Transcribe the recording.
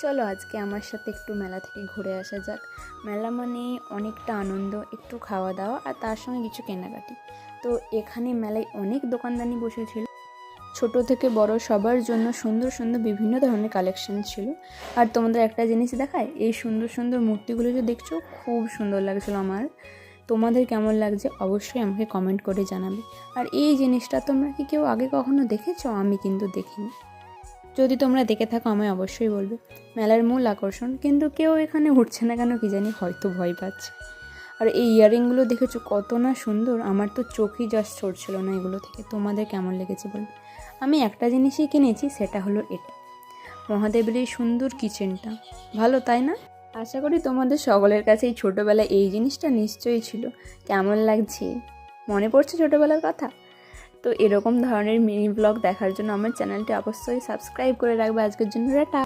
চলো আজকে আমার সাথে একটু মেলা থেকে ঘুরে আসা যাক। মেলা মানে অনেকটা আনন্দ, একটু খাওয়া দাওয়া আর তার সঙ্গে কিছু কেনাকাটি। তো এখানে মেলায় অনেক দোকানদানি বসেছিল, ছোট থেকে বড় সবার জন্য সুন্দর সুন্দর বিভিন্ন ধরনের কালেকশন ছিল। আর তোমাদের একটা জিনিস দেখায়, এই সুন্দর সুন্দর মূর্তিগুলো যে দেখছো খুব সুন্দর লাগছিল আমার। তোমাদের কেমন লাগছে অবশ্যই আমাকে কমেন্ট করে জানাবে। আর এই জিনিসটা তোমরা কি কেউ আগে কখনো দেখেছো? আমি কিন্তু দেখিনি। যদি তোমরা দেখে থাকো আমায় অবশ্যই বলবে। মেলার মূল আকর্ষণ, কিন্তু কেউ এখানে উঠছে না কেন কি জানি, হয়তো ভয় পাচ্ছে। আর এই ইয়াররিংগুলো দেখেছো কত না সুন্দর, আমার তো চোখই জাস্ট সরছিল না এগুলো থেকে। তোমাদের কেমন লেগেছে বলবে। আমি একটা জিনিসই কিনেছি, সেটা হলো এটা, মহাদেবের এই সুন্দর কিচেনটা। ভালো তাই না? আশা করি তোমাদের সকলের কাছে এই ছোটোবেলায় এই জিনিসটা নিশ্চয়ই ছিল। কেমন লাগছে? মনে পড়ছে ছোটোবেলার কথা? তো এরকম ধরনের মিনি ব্লগ দেখার জন্য আমার চ্যানেলটি অবশ্যই সাবস্ক্রাইব করে রাখবে। আজকের জন্য টাটা।